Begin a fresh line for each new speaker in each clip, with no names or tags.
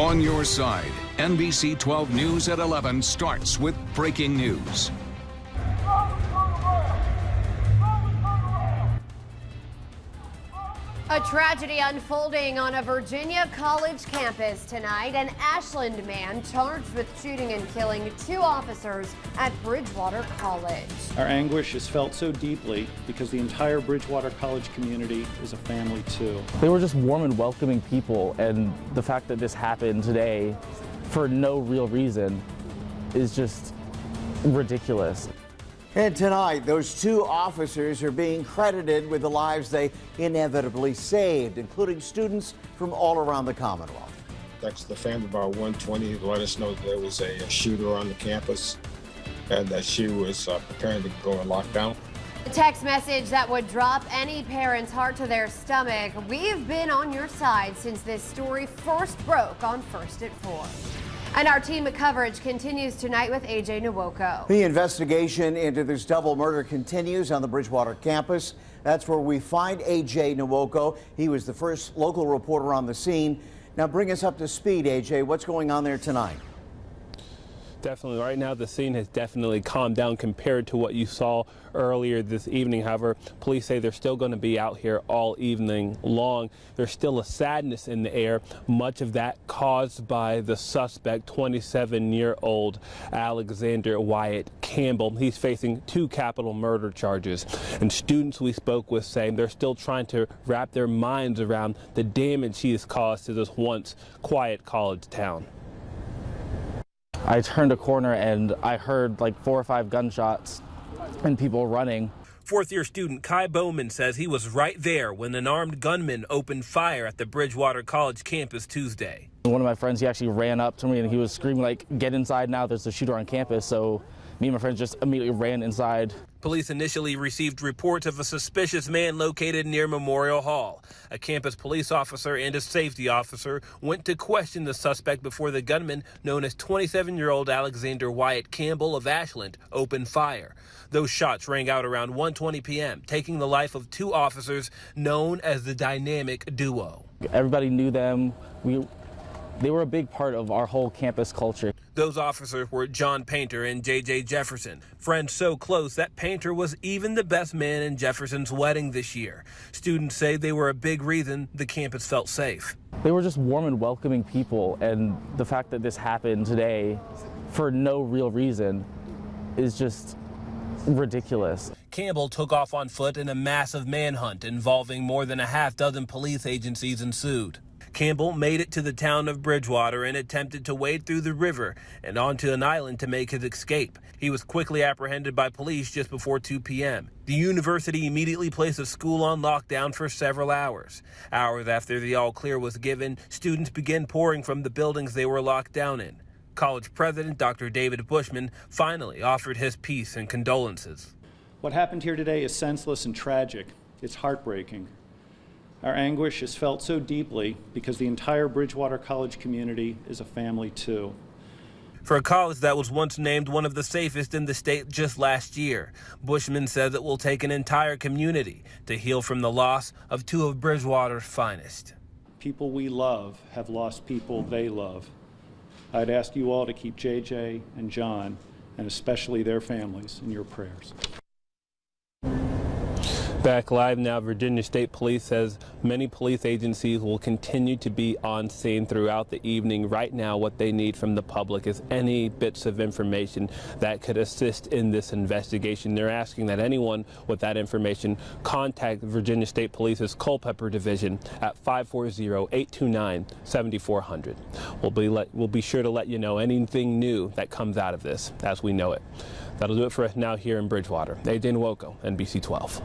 On your side, NBC12 News at 11 starts with breaking news.
A tragedy unfolding on a Virginia college campus tonight. An Ashland man charged with shooting and killing 2 officers at Bridgewater College.
Our anguish is felt so deeply because the entire Bridgewater College community is a family too.
They were just warm and welcoming people, and the fact that this happened today for no real reason is just ridiculous.
And tonight, those 2 officers are being credited with the lives they inevitably saved, including students from all around the Commonwealth.
That's the family about 120 let us know that there was a shooter on the campus and that she was preparing to go on lockdown.
A text message that would drop any parent's heart to their stomach. We've been on your side since this story first broke on First at 4. And our team of coverage continues tonight with AJ Nwoko.
The investigation into this double murder continues on the Bridgewater campus. That's where we find AJ Nwoko. He was the first local reporter on the scene. Now bring us up to speed, AJ. What's going on there tonight?
Definitely. Right now, the scene has definitely calmed down compared to what you saw earlier this evening. However, police say they're still going to be out here all evening long. There's still a sadness in the air, much of that caused by the suspect, 27-year-old Alexander Wyatt Campbell. He's facing 2 capital murder charges. And students we spoke with saying they're still trying to wrap their minds around the damage he has caused to this once quiet college town.
I turned a corner and I heard like 4 or 5 gunshots and people running.
4th-year student Kai Bowman says he was right there when an armed gunman opened fire at the Bridgewater College campus Tuesday.
One of my friends, he actually ran up to me and he was screaming like, "Get inside now, there's a shooter on campus." So me and my friends just immediately ran inside.
Police initially received reports of a suspicious man located near Memorial Hall. A campus police officer and a safety officer went to question the suspect before the gunman, known as 27-year-old Alexander Wyatt Campbell of Ashland, opened fire. Those shots rang out around 1:20 p.m., taking the life of 2 officers known as the Dynamic Duo.
Everybody knew them. They were a big part of our whole campus culture.
Those officers were John Painter and J.J. Jefferson, friends so close that Painter was even the best man in Jefferson's wedding this year. Students say they were a big reason the campus felt safe.
They were just warm and welcoming people, and the fact that this happened today for no real reason is just ridiculous.
Campbell took off on foot and a massive manhunt involving more than a half-dozen police agencies ensued. Campbell made it to the town of Bridgewater and attempted to wade through the river and onto an island to make his escape. He was quickly apprehended by police just before 2 p.m. The university immediately placed the school on lockdown for several hours. Hours after the all-clear was given, students began pouring from the buildings they were locked down in. College president Dr. David Bushman finally offered his peace and condolences.
What happened here today is senseless and tragic. It's heartbreaking. Our anguish is felt so deeply because the entire Bridgewater College community is a family too.
For a college that was once named one of the safest in the state just last year, Bushman says it will take an entire community to heal from the loss of 2 of Bridgewater's finest.
People we love have lost people they love. I'd ask you all to keep JJ and John, and especially their families, in your prayers.
Back live now, Virginia State Police says many police agencies will continue to be on scene throughout the evening. Right now, what they need from the public is any bits of information that could assist in this investigation. They're asking that anyone with that information contact Virginia State Police's Culpeper Division at 540-829-7400. We'll be sure to let you know anything new that comes out of this as we know it. That'll do it for us now here in Bridgewater. AJ Nwoko, NBC12.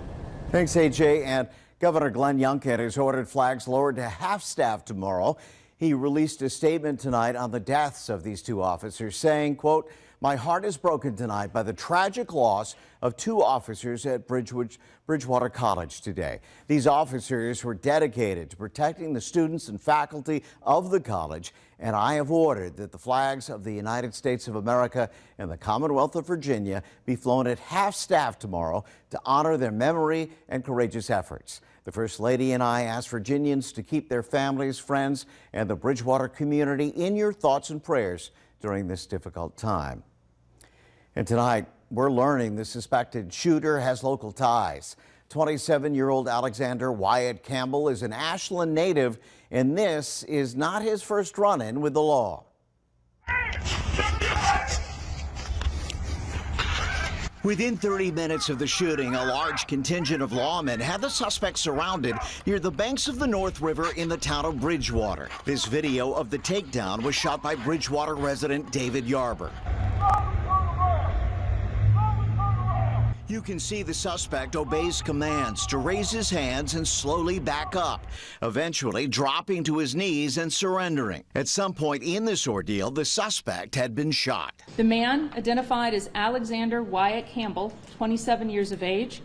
Thanks, AJ. And Governor Glenn Youngkin has ordered flags lowered to half-staff tomorrow. He released a statement tonight on the deaths of these 2 officers, saying, quote, "My heart is broken tonight by the tragic loss of of 2 officers at Bridgewater College today. These officers were dedicated to protecting the students and faculty of the college, and I have ordered that the flags of the United States of America and the Commonwealth of Virginia be flown at half-staff tomorrow to honor their memory and courageous efforts. The First Lady and I ask Virginians to keep their families, friends, and the Bridgewater community in your thoughts and prayers during this difficult time. And tonight, we're learning the suspected shooter has local ties. 27-year-old Alexander Wyatt Campbell is an Ashland native, and this is not his first run-in with the law. Within 30 minutes of the shooting, a large contingent of lawmen had the suspect surrounded near the banks of the North River in the town of Bridgewater. This video of the takedown was shot by Bridgewater resident David Yarber. You can see the suspect obeys commands to raise his hands and slowly back up, eventually dropping to his knees and surrendering. At some point in this ordeal, the suspect had been shot.
The man, identified as Alexander Wyatt Campbell, 27 years of age,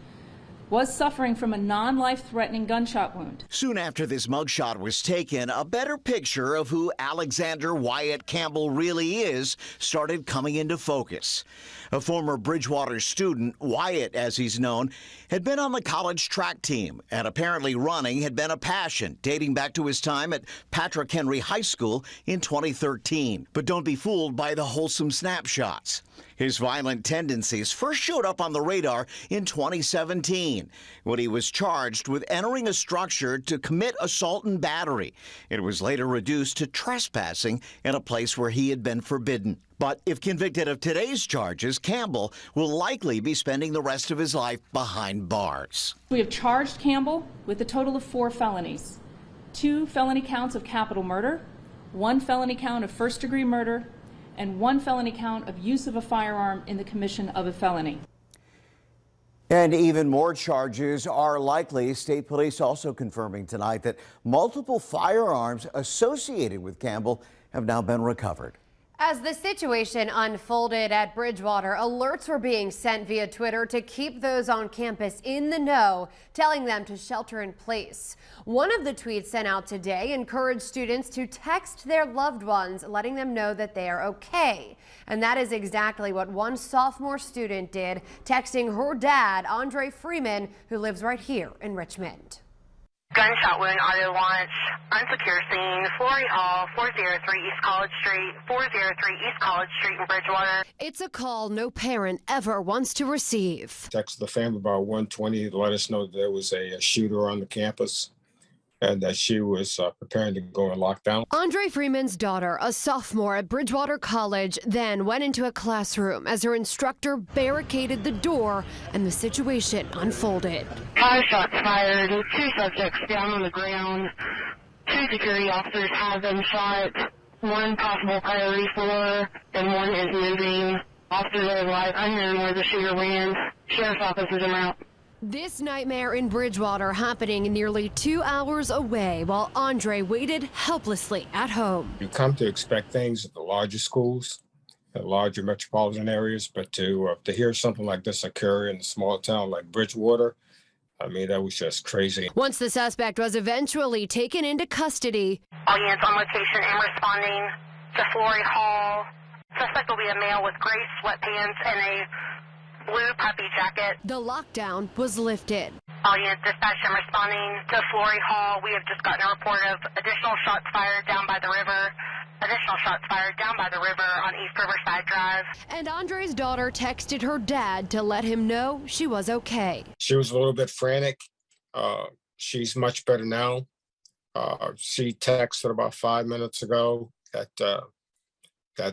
was suffering from a non-life-threatening gunshot wound.
Soon after this mugshot was taken, a better picture of who Alexander Wyatt Campbell really is started coming into focus. A former Bridgewater student, Wyatt as he's known, had been on the college track team, and apparently running had been a passion dating back to his time at Patrick Henry High School in 2013. But don't be fooled by the wholesome snapshots. His violent tendencies first showed up on the radar in 2017 when he was charged with entering a structure to commit assault and battery. It was later reduced to trespassing in a place where he had been forbidden. But if convicted of today's charges, Campbell will likely be spending the rest of his life behind bars.
We have charged Campbell with a total of 4 felonies, 2 felony counts of capital murder, 1 felony count of first-degree murder, and 1 felony count of use of a firearm in the commission of a felony.
And even more charges are likely. State police also confirming tonight that multiple firearms associated with Campbell have now been recovered.
As the situation unfolded at Bridgewater, alerts were being sent via Twitter to keep those on campus in the know, telling them to shelter in place. One of the tweets sent out today encouraged students to text their loved ones, letting them know that they are okay. And that is exactly what one sophomore student did, texting her dad, Andre Freeman, who lives right here in Richmond.
Gunshot wound, auto launch, unsecure scene, Flory Hall, 403 East College Street, 403 East College Street in Bridgewater.
It's a call no parent ever wants to receive.
Texted the family about 1:20 to let us know that there was a shooter on the campus and that she was preparing to go in lockdown.
Andre Freeman's daughter, a sophomore at Bridgewater College, then went into a classroom as her instructor barricaded the door and the situation unfolded.
5 shots fired, 2 subjects down on the ground, 2 security officers have been shot, 1 possible priority 4, and 1 is moving. Officers are alive, unknown where the shooter ran. Sheriff's office is en route.
This nightmare in Bridgewater happening nearly 2 hours away while Andre waited helplessly at home.
You come to expect things at the larger schools, at larger metropolitan areas, but to hear something like this occur in a small town like Bridgewater, I mean, that was just crazy.
Once the suspect was eventually taken into custody.
All units on location and responding to Flory Hall. Suspect will be a male with gray sweatpants and a blue puppy jacket.
The lockdown was lifted.
All units dispatched and responding to Flory Hall. We have just gotten a report of additional shots fired down by the river. Additional shots fired down by the river on East Riverside Drive.
And Andre's daughter texted her dad to let him know she was okay.
She was a little bit frantic. She's much better now. She texted about 5 minutes ago that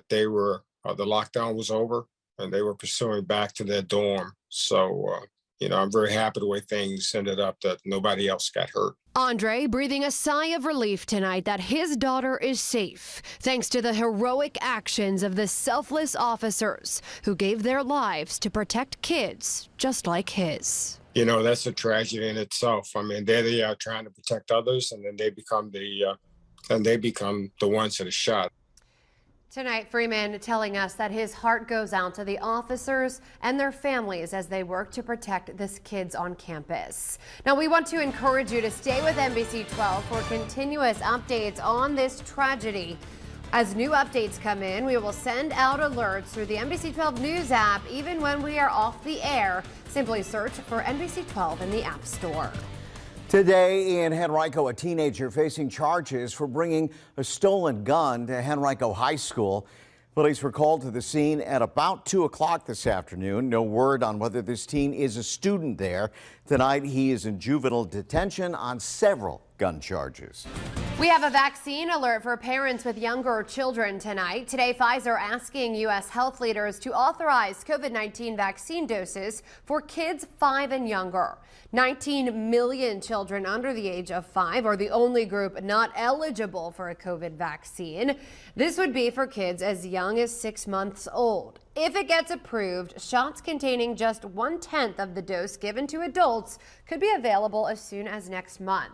they were the lockdown was over and they were pursuing back to their dorm. So, I'm very happy the way things ended up, that nobody else got hurt.
Andre breathing a sigh of relief tonight that his daughter is safe, thanks to the heroic actions of the selfless officers who gave their lives to protect kids just like his.
That's a tragedy in itself. I mean, they are trying to protect others, and then they become the ones that are shot.
Tonight, Freeman telling us that his heart goes out to the officers and their families as they work to protect the kids on campus. Now, we want to encourage you to stay with NBC12 for continuous updates on this tragedy. As new updates come in, we will send out alerts through the NBC12 News app even when we are off the air. Simply search for NBC12 in the App Store.
Today in Henrico, a teenager facing charges for bringing a stolen gun to Henrico High School. Police were called to the scene at about 2 o'clock this afternoon. No word on whether this teen is a student there. Tonight, he is in juvenile detention on several gun charges.
We have a vaccine alert for parents with younger children tonight. Today, Pfizer asking U.S. health leaders to authorize COVID-19 vaccine doses for kids 5 and younger. 19 million children under the age of 5 are the only group not eligible for a COVID vaccine. This would be for kids as young as 6 months old. If it gets approved, shots containing just 1/10 of the dose given to adults could be available as soon as next month.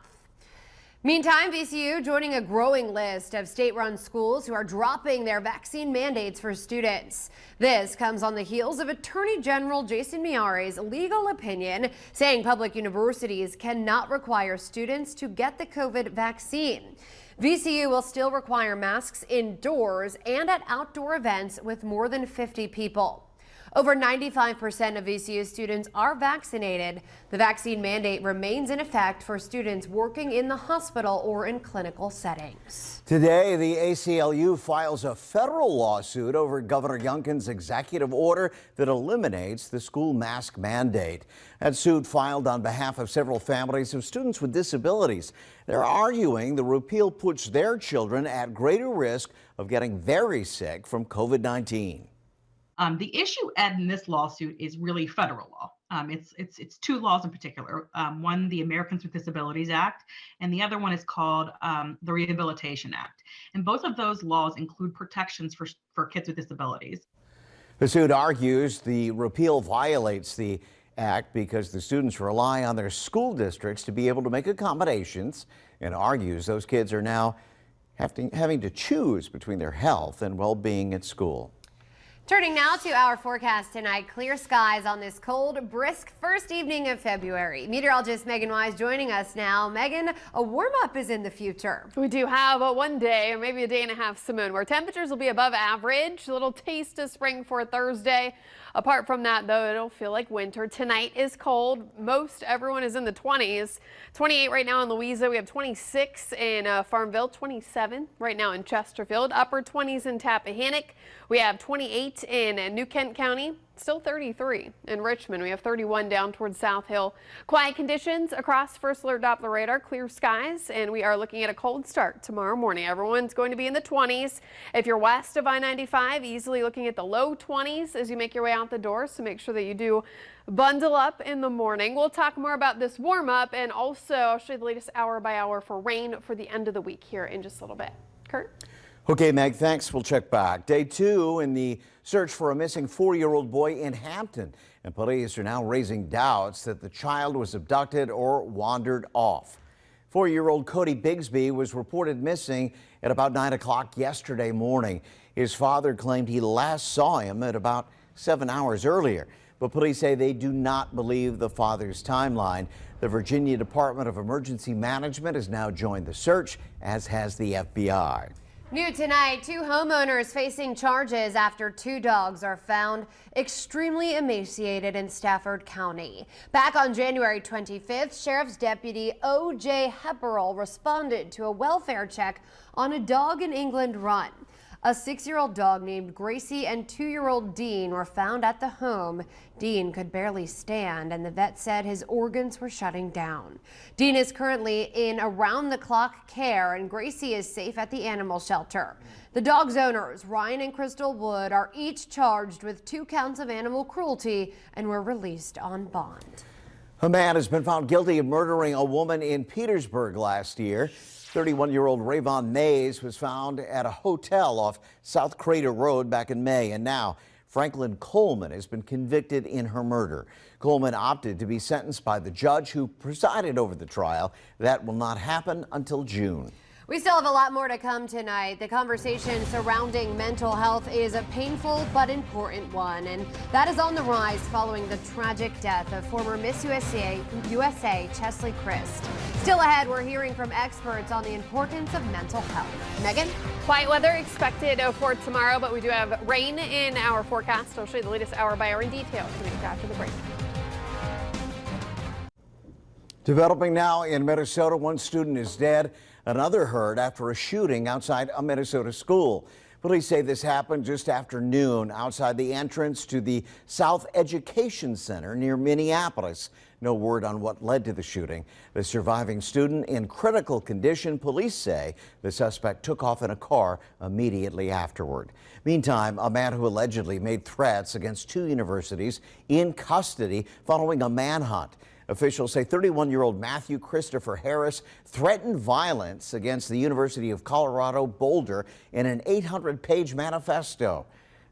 Meantime, VCU joining a growing list of state-run schools who are dropping their vaccine mandates for students. This comes on the heels of Attorney General Jason Miyare's legal opinion saying public universities cannot require students to get the COVID vaccine. VCU will still require masks indoors and at outdoor events with more than 50 people. Over 95% of VCU students are vaccinated. The vaccine mandate remains in effect for students working in the hospital or in clinical settings.
Today, the ACLU files a federal lawsuit over Governor Youngkin's executive order that eliminates the school mask mandate. That suit filed on behalf of several families of students with disabilities. They're arguing the repeal puts their children at greater risk of getting very sick from COVID-19.
The issue, Ed, in this lawsuit is really federal law. It's 2 laws in particular. One, the Americans with Disabilities Act, and the other one is called the Rehabilitation Act. And both of those laws include protections for kids with disabilities.
The suit argues the repeal violates the act because the students rely on their school districts to be able to make accommodations, and argues those kids are now having to choose between their health and well-being at school.
Turning now to our forecast tonight. Clear skies on this cold, brisk first evening of February. Meteorologist Megan Wise joining us now. Megan, a warm-up is in the future.
We do have one day or maybe a day and a half, Simone, where temperatures will be above average. A little taste of spring for Thursday. Apart from that, though, it'll feel like winter. Tonight is cold. Most everyone is in the 20s. 28 right now in Louisa. We have 26 in Farmville, 27 right now in Chesterfield. Upper 20s in Tappahannock. We have 28 in New Kent County. Still 33 in Richmond. We have 31 down towards South Hill. Quiet conditions across First Alert Doppler radar. Clear skies, and we are looking at a cold start tomorrow morning. Everyone's going to be in the 20s. If you're west of I-95, easily looking at the low 20s as you make your way out the door. So make sure that you do bundle up in the morning. We'll talk more about this warm up, and also I'll show you the latest hour by hour for rain for the end of the week here in just a little bit. Kurt?
Okay, Meg, thanks. We'll check back. Day 2 in the search for a missing 4-year-old boy in Hampton. And police are now raising doubts that the child was abducted or wandered off. 4-year-old Cody Bigsby was reported missing at about 9 o'clock yesterday morning. His father claimed he last saw him at about 7 hours earlier. But police say they do not believe the father's timeline. The Virginia Department of Emergency Management has now joined the search, as has the FBI.
New tonight, 2 homeowners facing charges after 2 dogs are found extremely emaciated in Stafford County. Back on January 25th, Sheriff's Deputy O.J. Hepperl responded to a welfare check on a dog in England Run. A 6-year-old dog named Gracie and 2-year-old Dean were found at the home. Dean could barely stand, and the vet said his organs were shutting down. Dean is currently in around-the-clock care, and Gracie is safe at the animal shelter. The dog's owners, Ryan and Crystal Wood, are each charged with 2 counts of animal cruelty and were released on bond.
A man has been found guilty of murdering a woman in Petersburg last year. 31-year-old Rayvon Mays was found at a hotel off South Crater Road back in May, and now Franklin Coleman has been convicted in her murder. Coleman opted to be sentenced by the judge who presided over the trial. That will not happen until June.
We still have a lot more to come tonight. The conversation surrounding mental health is a painful but important one, and that is on the rise following the tragic death of former Miss USA Chesley Christ. Still ahead, we're hearing from experts on the importance of mental health. Megan?
Quiet weather expected for tomorrow, but we do have rain in our forecast. I'll show you the latest hour by hour in detail after the break.
Developing now in Minnesota, one student is dead, another hurt after a shooting outside a Minnesota school. Police say this happened just after noon outside the entrance to the South Education Center near Minneapolis. No word on what led to the shooting. The surviving student in critical condition. Police say the suspect took off in a car immediately afterward. Meantime, a man who allegedly made threats against two universities in custody following a manhunt. Officials say 31-year-old Matthew Christopher Harris threatened violence against the University of Colorado Boulder in an 800-page manifesto.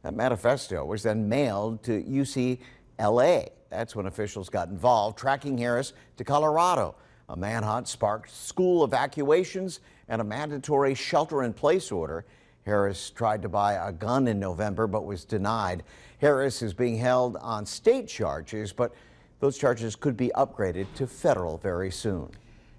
That manifesto was then mailed to UCLA. That's when officials got involved, tracking Harris to Colorado. A manhunt sparked school evacuations and a mandatory shelter-in-place order. Harris tried to buy a gun in November but was denied. Harris is being held on state charges, but those charges could be upgraded to federal very soon.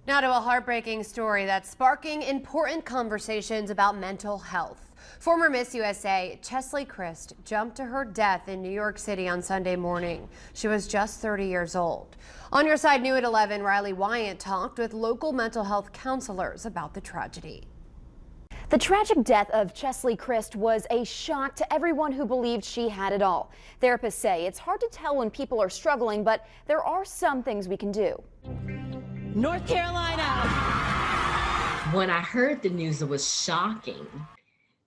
Now to a heartbreaking story that's sparking important conversations about mental health. Former Miss USA Chesley Christ jumped to her death in New York City on Sunday morning. She was just 30 years old. On Your Side New at 11, Riley Wyant talked with local mental health counselors about the tragedy.
The tragic death of Chesley Christ was a shock to everyone who believed she had it all. Therapists say it's hard to tell when people are struggling, but there are some things we can do.
North Carolina. When I heard the news, it was shocking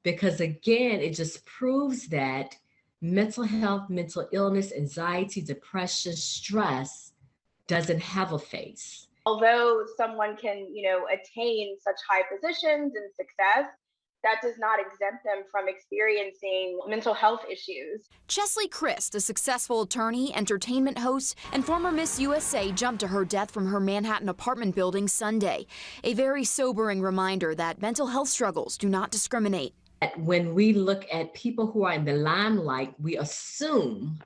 because, again, it just proves that mental health, mental illness, anxiety, depression, stress doesn't have a face.
Although someone can, attain such high positions and success, that does not exempt them from experiencing mental health issues.
Chesley Christ, a successful attorney, entertainment host, and former Miss USA, jumped to her death from her Manhattan apartment building Sunday. A very sobering reminder that mental health struggles do not discriminate.
When we look at people who are in the limelight, we assume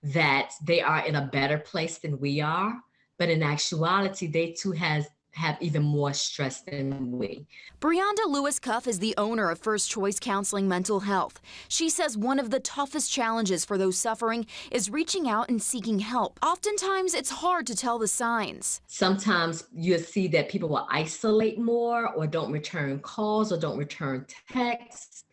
that they are in a better place than we are. But in actuality, they too have even more stress than we.
Brianda Lewis-Cuff is the owner of First Choice Counseling Mental Health. She says one of the toughest challenges for those suffering is reaching out and seeking help. Oftentimes, it's hard to tell the signs.
Sometimes you'll see that people will isolate more or don't return calls or don't return texts.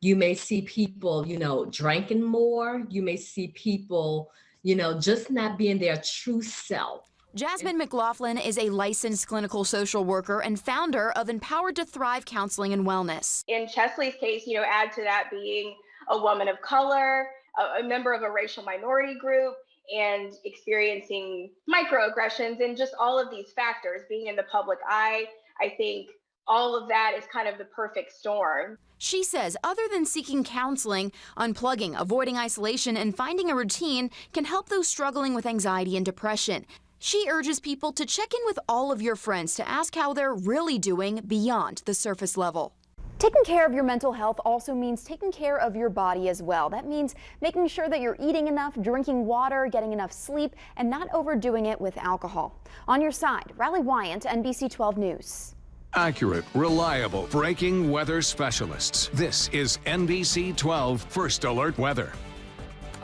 You may see people, drinking more. You may see people, just not being their true self.
Jasmine McLaughlin is a licensed clinical social worker and founder of Empowered to Thrive Counseling and Wellness.
In Chesley's case, add to that being a woman of color, a member of a racial minority group, and experiencing microaggressions and just all of these factors, being in the public eye. I think all of that is kind of the perfect storm.
She says other than seeking counseling, unplugging, avoiding isolation, and finding a routine can help those struggling with anxiety and depression. She urges people to check in with all of your friends to ask how they're really doing beyond the surface level. Taking care of your mental health also means taking care of your body as well. That means making sure that you're eating enough, drinking water, getting enough sleep, and not overdoing it with alcohol. On Your Side, Riley Wyant, NBC12 News.
Accurate, reliable, breaking weather specialists. This is NBC12 First Alert Weather.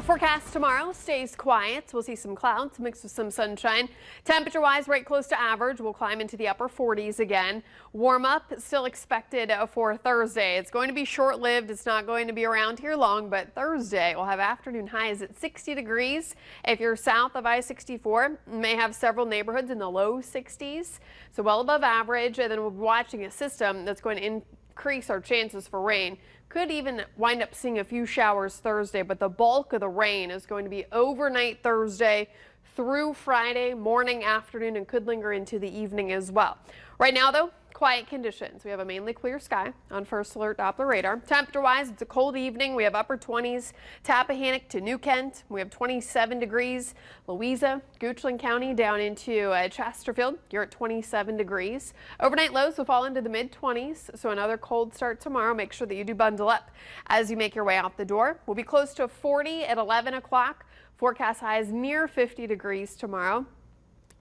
Forecast tomorrow stays quiet. We'll see some clouds mixed with some sunshine. Temperature-wise, right close to average. We'll climb into the upper 40s again. Warm up still expected for Thursday. It's going to be short-lived. It's not going to be around here long, but Thursday we'll have afternoon highs at 60 degrees. If you're south of I-64, you may have several neighborhoods in the low 60s, so well above average. And then we'll be watching a system that's going to increase our chances for rain. Could even wind up seeing a few showers Thursday, but the bulk of the rain is going to be overnight Thursday through Friday morning, afternoon, and could linger into the evening as well. Right now, though, quiet conditions. We have a mainly clear sky on first alert Doppler radar. Temperature-wise, it's a cold evening. We have upper 20s, Tappahannock to New Kent. We have 27 degrees. Louisa, Goochland County down into Chesterfield. You're at 27 degrees. Overnight lows will fall into the mid-20s, so another cold start tomorrow. Make sure that you do bundle up as you make your way out the door. We'll be close to 40 at 11 o'clock. Forecast highs near 50 degrees tomorrow.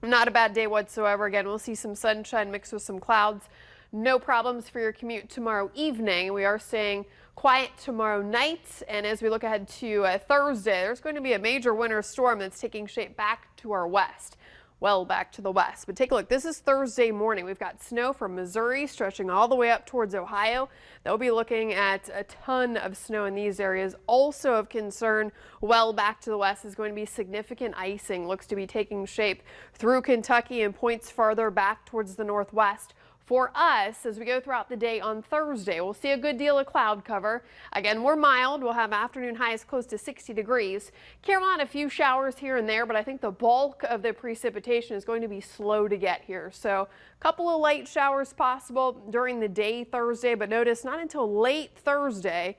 Not a bad day whatsoever. Again, we'll see some sunshine mixed with some clouds. No problems for your commute tomorrow evening. We are staying quiet tomorrow night. And as we look ahead to Thursday, there's going to be a major winter storm that's taking shape back to our west. Well, back to the west. But take a look. This is Thursday morning. We've got snow from Missouri stretching all the way up towards Ohio. They'll be looking at a ton of snow in these areas. Also of concern, well back to the west, is going to be significant icing. Looks to be taking shape through Kentucky and points farther back towards the northwest. For us, as we go throughout the day on Thursday, we'll see a good deal of cloud cover. Again, more mild. We'll have afternoon highs close to 60 degrees. Carolina, a few showers here and there, but I think the bulk of the precipitation is going to be slow to get here. So a couple of light showers possible during the day Thursday, but notice not until late Thursday,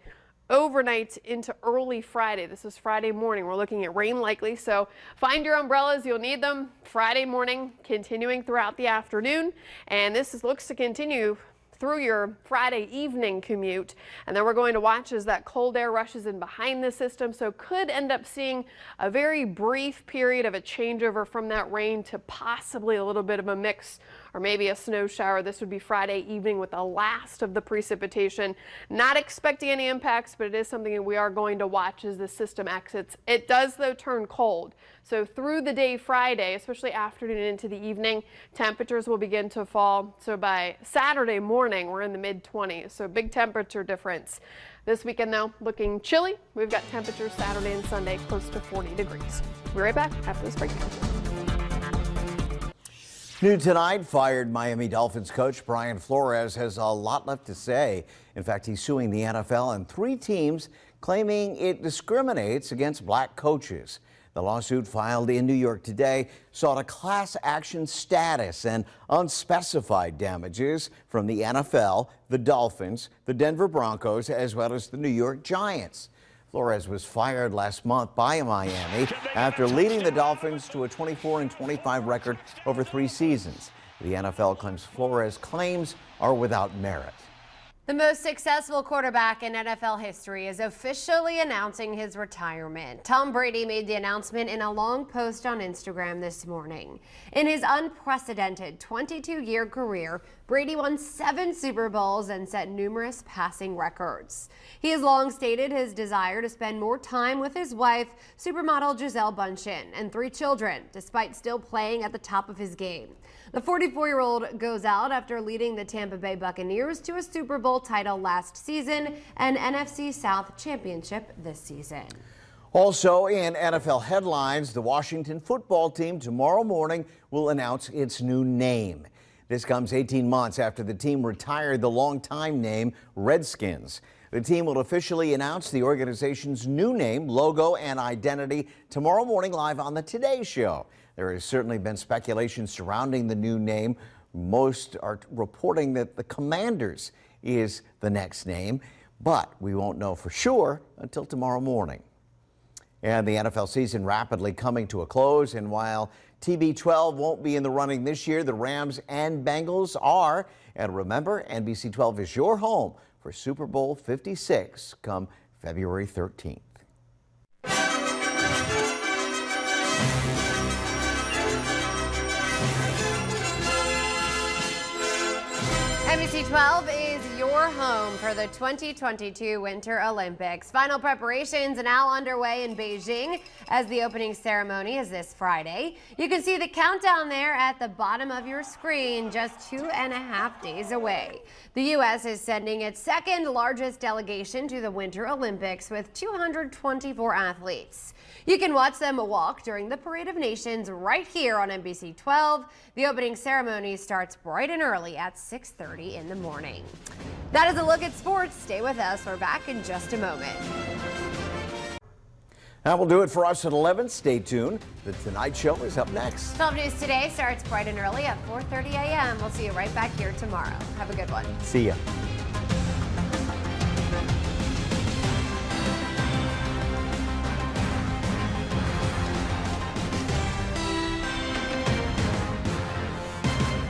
overnight into early Friday. This is Friday morning. We're looking at rain likely, so find your umbrellas. You'll need them Friday morning, continuing throughout the afternoon. And this looks to continue through your Friday evening commute. And then we're going to watch as that cold air rushes in behind the system, so could end up seeing a very brief period of a changeover from that rain to possibly a little bit of a mix or maybe a snow shower. This would be Friday evening with the last of the precipitation. Not expecting any impacts, but it is something that we are going to watch as the system exits. It does, though, turn cold. So through the day Friday, especially afternoon into the evening, temperatures will begin to fall. So by Saturday morning, we're in the mid-20s. So big temperature difference. This weekend, though, looking chilly. We've got temperatures Saturday and Sunday close to 40 degrees. We'll be right back after this break.
New tonight, fired Miami Dolphins coach Brian Flores has a lot left to say. In fact, he's suing the NFL and 3 teams claiming it discriminates against black coaches. The lawsuit filed in New York today sought a class action status and unspecified damages from the NFL, the Dolphins, the Denver Broncos, as well as the New York Giants. Flores was fired last month by Miami after leading the Dolphins to a 24-25 record over 3 seasons. The NFL claims Flores' claims are without merit.
The most successful quarterback in NFL history is officially announcing his retirement. Tom Brady made the announcement in a long post on Instagram this morning. In his unprecedented 22-year career, Brady won 7 Super Bowls and set numerous passing records. He has long stated his desire to spend more time with his wife, supermodel Gisele Bündchen, and 3 children, despite still playing at the top of his game. The 44-year-old goes out after leading the Tampa Bay Buccaneers to a Super Bowl title last season and NFC South championship this season.
Also in NFL headlines, the Washington football team tomorrow morning will announce its new name. This comes 18 months after the team retired the longtime name Redskins. The team will officially announce the organization's new name, logo, and identity tomorrow morning live on the Today Show. There has certainly been speculation surrounding the new name. Most are reporting that the Commanders is the next name, but we won't know for sure until tomorrow morning. And the NFL season rapidly coming to a close, and while TB12 won't be in the running this year, the Rams and Bengals are. And remember, NBC12 is your home for Super Bowl 56 come February 13th.
NBC12 is your home for the 2022 Winter Olympics. Final preparations are now underway in Beijing as the opening ceremony is this Friday. You can see the countdown there at the bottom of your screen, just 2.5 days away. The U.S. is sending its second largest delegation to the Winter Olympics with 224 athletes. You can watch them walk during the Parade of Nations right here on NBC12. The opening ceremony starts bright and early at 6:30 in the morning. That is a look at sports. Stay with us. We're back in just a moment.
That will do it for us at 11. Stay tuned. The Tonight Show is up next.
12 News Today starts bright and early at 4:30 a.m. We'll see you right back here tomorrow. Have a good one.
See ya.